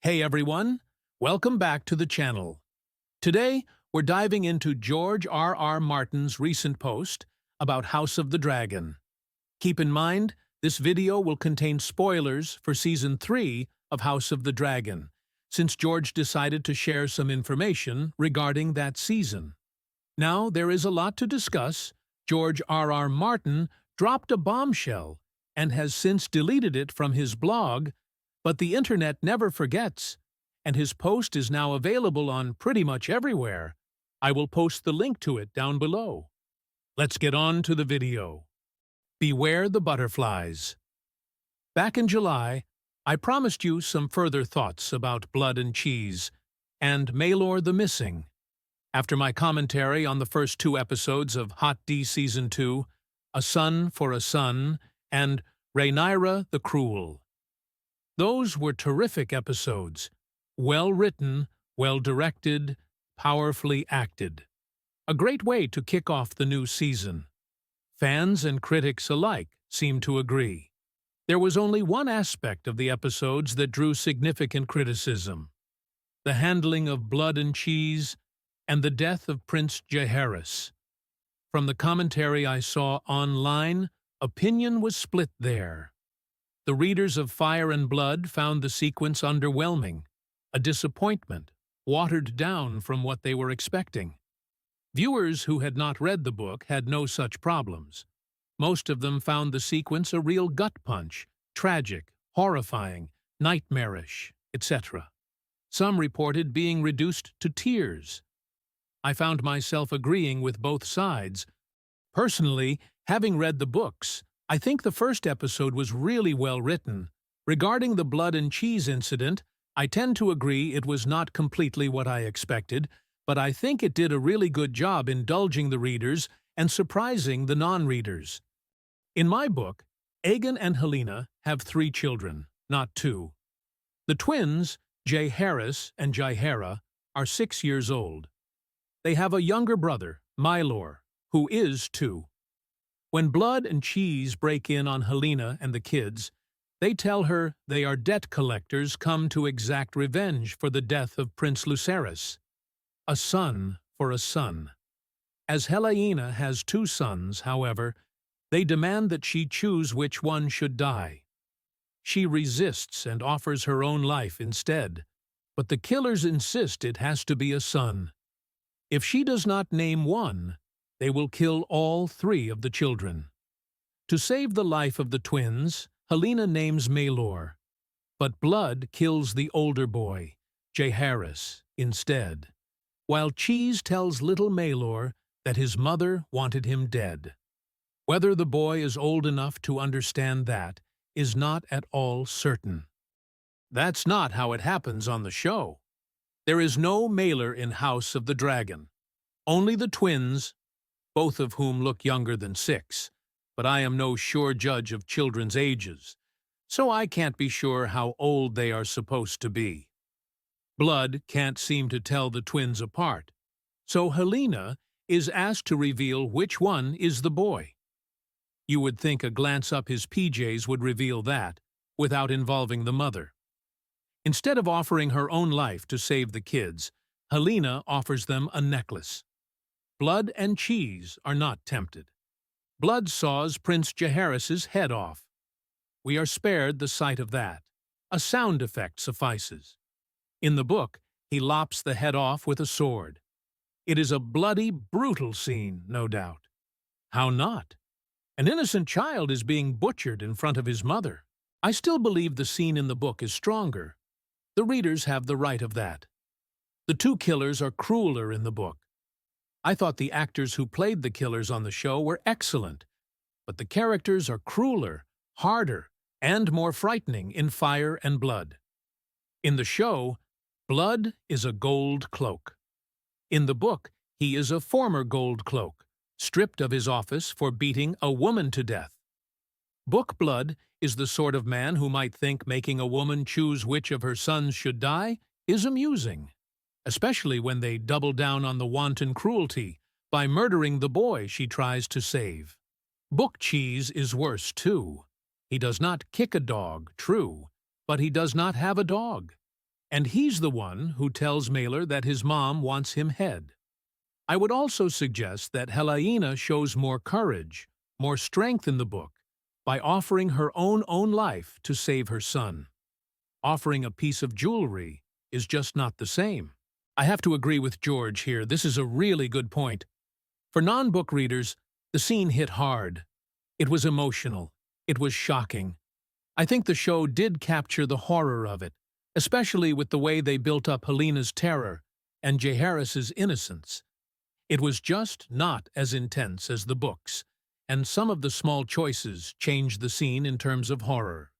Hey everyone, welcome back to the channel. Today, we're diving into George R.R. Martin's recent post about House of the Dragon. Keep in mind, this video will contain spoilers for Season 3 of House of the Dragon, since George decided to share some information regarding that season. Now, there is a lot to discuss. George R.R. Martin dropped a bombshell and has since deleted it from his blog, but the internet never forgets, and his post is now available on pretty much everywhere. I will post the link to it down below. Let's get on to the video. Beware the butterflies. Back in July, I promised you some further thoughts about Blood and Cheese and Maelor the Missing. After my commentary on the first two episodes of Hot D Season 2, A Son for a Son and Rhaenyra the Cruel. Those were terrific episodes, well-written, well-directed, powerfully acted. A great way to kick off the new season. Fans and critics alike seem to agree. There was only one aspect of the episodes that drew significant criticism: the handling of Blood and Cheese and the death of Prince Jaehaerys. From the commentary I saw online, opinion was split there. The readers of Fire and Blood found the sequence underwhelming, a disappointment, watered down from what they were expecting. Viewers who had not read the book had no such problems. Most of them found the sequence a real gut punch, tragic, horrifying, nightmarish, etc. Some reported being reduced to tears. I found myself agreeing with both sides. Personally, having read the books, I think the first episode was really well written. Regarding the Blood and Cheese incident, I tend to agree it was not completely what I expected, but I think it did a really good job indulging the readers and surprising the non-readers. In my book, Aegon and Helaena have 3 children, not 2. The twins, Jaehaerys and Jaehaera, are 6 years old. They have a younger brother, Maelor, who is 2. When Blood and Cheese break in on Helaena and the kids, they tell her they are debt collectors come to exact revenge for the death of Prince Lucerys. A son for a son. As Helaena has 2 sons, however, they demand that she choose which one should die. She resists and offers her own life instead, but the killers insist it has to be a son. If she does not name one, they will kill all 3 of the children. To save the life of the twins, Helaena names Maelor, but Blood kills the older boy, Jaehaerys, instead, while Cheese tells little Maelor that his mother wanted him dead. Whether the boy is old enough to understand that is not at all certain. That's not how it happens on the show. There is no Maelor in House of the Dragon. Only the twins, both of whom look younger than 6, but I am no sure judge of children's ages, so I can't be sure how old they are supposed to be. Blood can't seem to tell the twins apart, so Helaena is asked to reveal which one is the boy. You would think a glance up his PJs would reveal that, without involving the mother. Instead of offering her own life to save the kids, Helaena offers them a necklace. Blood and Cheese are not tempted. Blood saws Prince Jaehaerys' head off. We are spared the sight of that. A sound effect suffices. In the book, he lops the head off with a sword. It is a bloody, brutal scene, no doubt. How not? An innocent child is being butchered in front of his mother. I still believe the scene in the book is stronger. The readers have the right of that. The 2 killers are crueler in the book. I thought the actors who played the killers on the show were excellent, but the characters are crueler, harder, and more frightening in Fire and Blood. In the show, Blood is a gold cloak. In the book, he is a former gold cloak, stripped of his office for beating a woman to death. Book Blood is the sort of man who might think making a woman choose which of her sons should die is amusing, especially when they double down on the wanton cruelty by murdering the boy she tries to save. Book Cheese is worse, too. He does not kick a dog, true, but he does not have a dog. and he's the one who tells Maelor that his mom wants him head. I would also suggest that Helena shows more courage, more strength in the book, by offering her own life to save her son. Offering a piece of jewelry is just not the same. I have to agree with George here. This is a really good point. For non-book readers, the scene hit hard. It was emotional. It was shocking. I think the show did capture the horror of it, especially with the way they built up Helena's terror and Jaehaerys's innocence. It was just not as intense as the books, and some of the small choices changed the scene in terms of horror.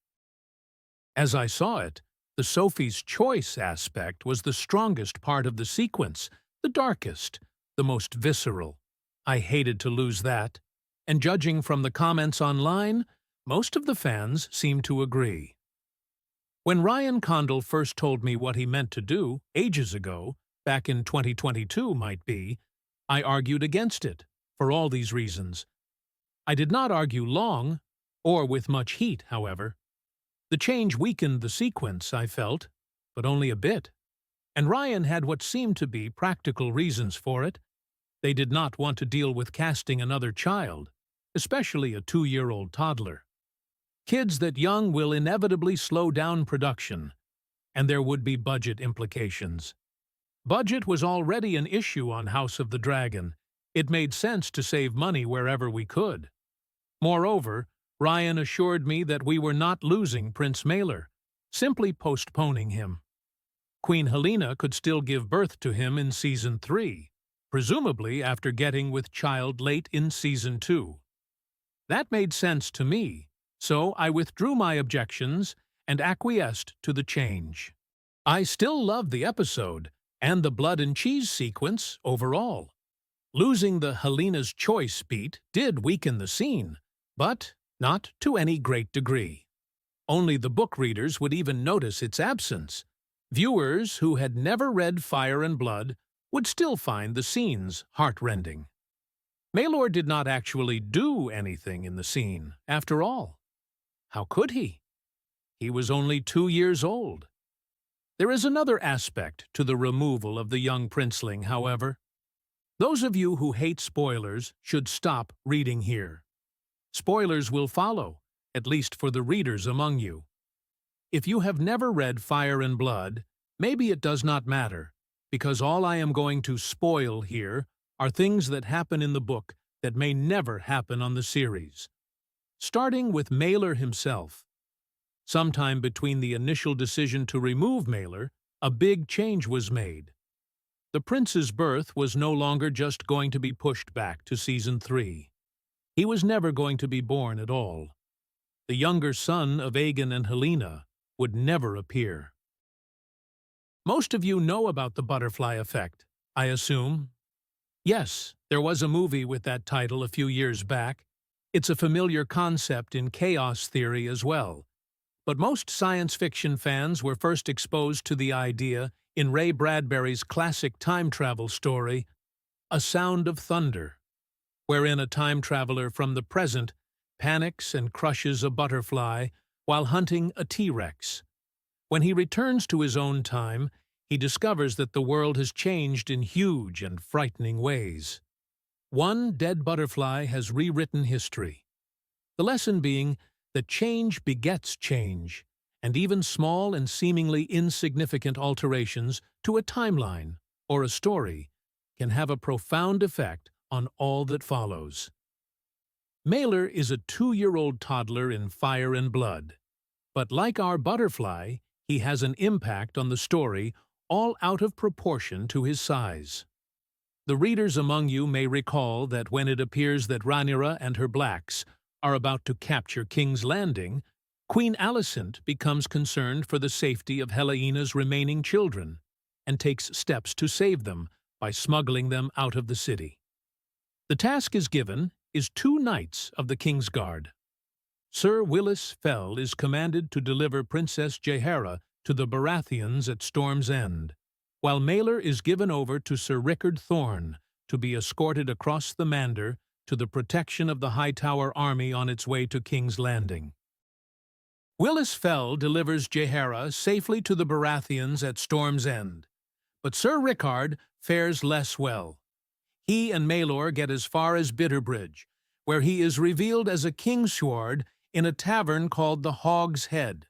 As I saw it, the Sophie's choice aspect was the strongest part of the sequence, the darkest, the most visceral. I hated to lose that, and judging from the comments online, most of the fans seemed to agree. When Ryan Condal first told me what he meant to do, ages ago, back in 2022 might be, I argued against it, for all these reasons. I did not argue long, or with much heat, however. The change weakened the sequence, I felt, but only a bit. And Ryan had what seemed to be practical reasons for it. They did not want to deal with casting another child, especially a 2-year-old toddler. Kids that young will inevitably slow down production, and there would be budget implications. Budget was already an issue on House of the Dragon. It made sense to save money wherever we could. Moreover, Ryan assured me that we were not losing Prince Maelor, simply postponing him. Queen Helena could still give birth to him in Season 3, presumably after getting with child late in Season 2. That made sense to me, so I withdrew my objections and acquiesced to the change. I still loved the episode and the blood and cheese sequence overall. Losing the Helena's choice beat did weaken the scene, but not to any great degree. Only the book readers would even notice its absence. Viewers who had never read Fire and Blood would still find the scenes heartrending. Maelor did not actually do anything in the scene, after all. How could he? He was only 2 years old. There is another aspect to the removal of the young princeling, however. Those of you who hate spoilers should stop reading here. Spoilers will follow, at least for the readers among you. If you have never read Fire and Blood, maybe it does not matter, because all I am going to spoil here are things that happen in the book that may never happen on the series. Starting with Maelor himself. Sometime between the initial decision to remove Maelor, a big change was made. The prince's birth was no longer just going to be pushed back to Season 3. He was never going to be born at all. The younger son of Aegon and Helena would never appear. Most of you know about the butterfly effect, I assume. Yes, there was a movie with that title a few years back. It's a familiar concept in chaos theory as well. But most science fiction fans were first exposed to the idea in Ray Bradbury's classic time travel story, A Sound of Thunder, wherein a time traveler from the present panics and crushes a butterfly while hunting a T-Rex. When he returns to his own time, he discovers that the world has changed in huge and frightening ways. One dead butterfly has rewritten history. The lesson being that change begets change, and even small and seemingly insignificant alterations to a timeline or a story can have a profound effect on all that follows. Maelor is a 2-year-old toddler in Fire and Blood, but like our butterfly, he has an impact on the story all out of proportion to his size. The readers among you may recall that when it appears that Rhaenyra and her blacks are about to capture King's Landing, Queen Alicent becomes concerned for the safety of Helena's remaining children and takes steps to save them by smuggling them out of the city. The task is 2 knights of the Kingsguard. Sir Willis Fell is commanded to deliver Princess Jaehaera to the Baratheons at Storm's End, while Maelor is given over to Sir Rickard Thorne to be escorted across the Mander to the protection of the Hightower army on its way to King's Landing. Willis Fell delivers Jaehaera safely to the Baratheons at Storm's End, but Sir Rickard fares less well. He and Maelor get as far as Bitterbridge, where he is revealed as a kingsword in a tavern called the Hog's Head.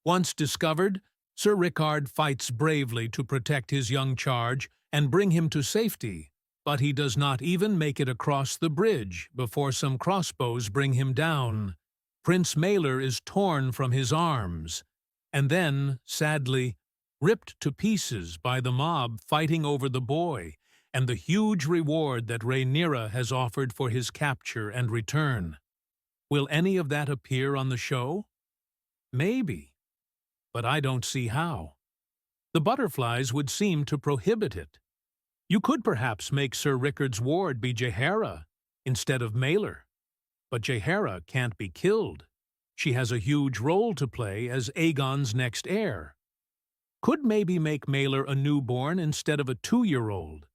Once discovered, Sir Rickard fights bravely to protect his young charge and bring him to safety, but he does not even make it across the bridge before some crossbows bring him down. Prince Maelor is torn from his arms, and then, sadly, ripped to pieces by the mob fighting over the boy and the huge reward that Rhaenyra has offered for his capture and return. Will any of that appear on the show? Maybe, but I don't see how. The butterflies would seem to prohibit it. You could perhaps make Sir Rickard's ward be Jaehaera instead of Maelor, but Jaehaera can't be killed. She has a huge role to play as Aegon's next heir. Could maybe make Maelor a newborn instead of a 2-year-old.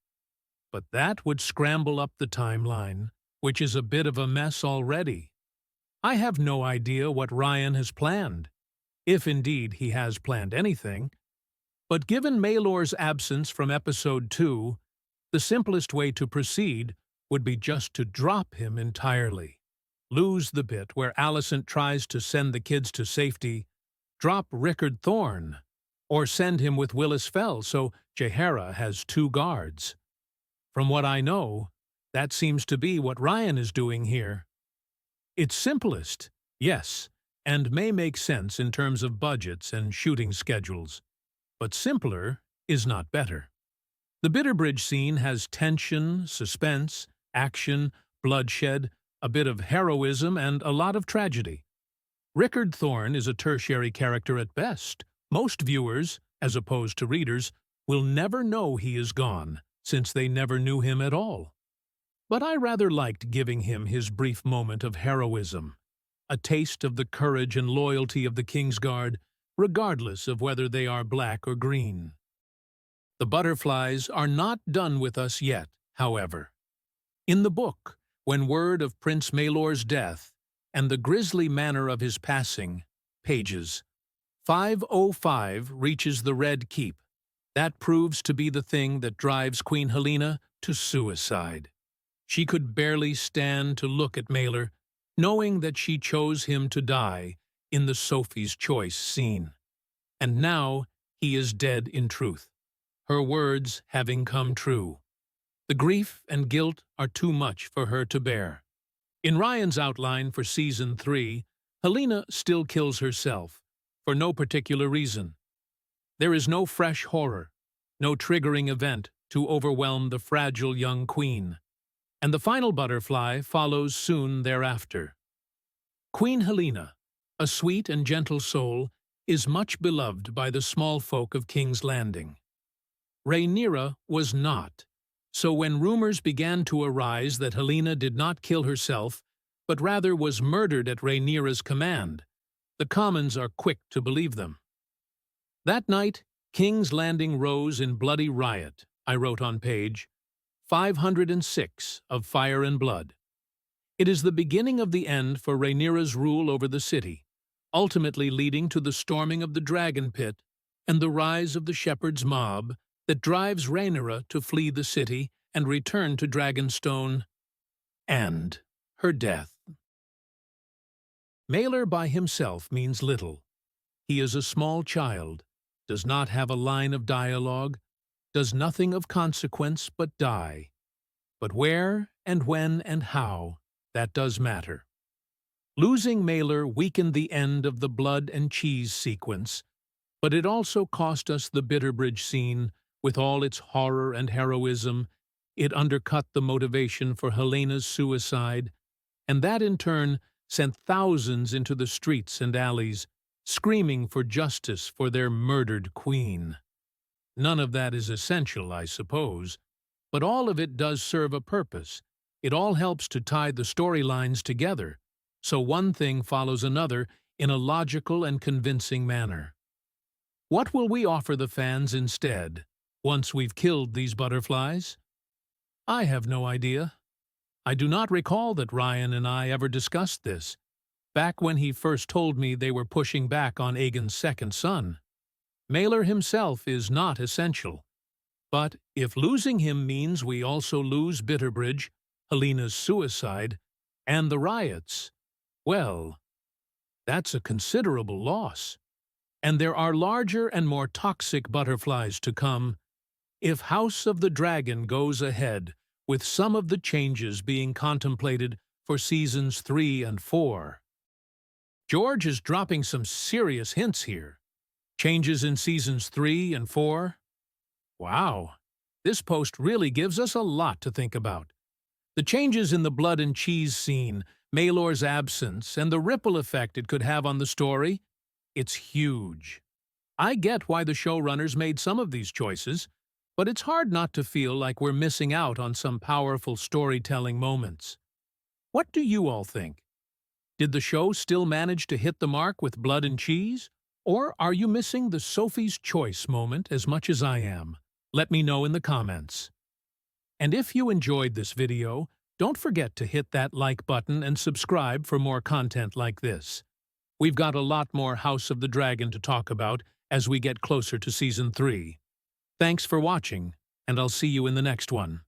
But that would scramble up the timeline, which is a bit of a mess already. I have no idea what Ryan has planned, if indeed he has planned anything. But given Maelor's absence from Episode 2, the simplest way to proceed would be just to drop him entirely. Lose the bit where Alicent tries to send the kids to safety, drop Rickard Thorne, or send him with Willis Fell so Jaehaera has 2 guards. From what I know, that seems to be what Ryan is doing here. It's simplest, yes, and may make sense in terms of budgets and shooting schedules, but simpler is not better. The Bitterbridge scene has tension, suspense, action, bloodshed, a bit of heroism, and a lot of tragedy. Rickard Thorne is a tertiary character at best. Most viewers, as opposed to readers, will never know he is gone, since they never knew him at all. But I rather liked giving him his brief moment of heroism, a taste of the courage and loyalty of the Kingsguard, regardless of whether they are black or green. The butterflies are not done with us yet, however. In the book, when word of Prince Maelor's death and the grisly manner of his passing, pages 505 reaches the Red Keep. That proves to be the thing that drives Queen Helaena to suicide. She could barely stand to look at Maelor, knowing that she chose him to die in the Sophie's Choice scene. And now he is dead in truth, her words having come true. The grief and guilt are too much for her to bear. In Ryan's outline for Season 3, Helaena still kills herself, for no particular reason. There is no fresh horror, no triggering event to overwhelm the fragile young queen, and the final butterfly follows soon thereafter. Queen Helaena, a sweet and gentle soul, is much beloved by the small folk of King's Landing. Rhaenyra was not, so when rumors began to arise that Helaena did not kill herself, but rather was murdered at Rhaenyra's command, the commons are quick to believe them. That night, King's Landing rose in bloody riot, I wrote on page 506 of Fire and Blood. It is the beginning of the end for Rhaenyra's rule over the city, ultimately leading to the storming of the Dragon Pit and the rise of the Shepherd's Mob that drives Rhaenyra to flee the city and return to Dragonstone, and her death. Maelor by himself means little. He is a small child, does not have a line of dialogue, does nothing of consequence but die. But where and when and how, that does matter. Losing Maelor weakened the end of the blood and cheese sequence, but it also cost us the Bitterbridge scene with all its horror and heroism. It undercut the motivation for Helena's suicide, and that in turn sent thousands into the streets and alleys, screaming for justice for their murdered queen. None of that is essential, I suppose, but all of it does serve a purpose. It all helps to tie the storylines together, so one thing follows another in a logical and convincing manner. What will we offer the fans instead, once we've killed these butterflies? I have no idea. I do not recall that Ryan and I ever discussed this, back when he first told me they were pushing back on Aegon's second son. Maelor himself is not essential. But if losing him means we also lose Bitterbridge, Helena's suicide, and the riots, well, that's a considerable loss. And there are larger and more toxic butterflies to come if House of the Dragon goes ahead with some of the changes being contemplated for seasons 3 and 4. George is dropping some serious hints here. Changes in seasons 3 and 4? Wow, this post really gives us a lot to think about. The changes in the blood and cheese scene, Maelor's absence, and the ripple effect it could have on the story, it's huge. I get why the showrunners made some of these choices, but it's hard not to feel like we're missing out on some powerful storytelling moments. What do you all think? Did the show still manage to hit the mark with blood and cheese? Or are you missing the Sophie's Choice moment as much as I am? Let me know in the comments. And if you enjoyed this video, don't forget to hit that like button and subscribe for more content like this. We've got a lot more House of the Dragon to talk about as we get closer to Season 3. Thanks for watching, and I'll see you in the next one.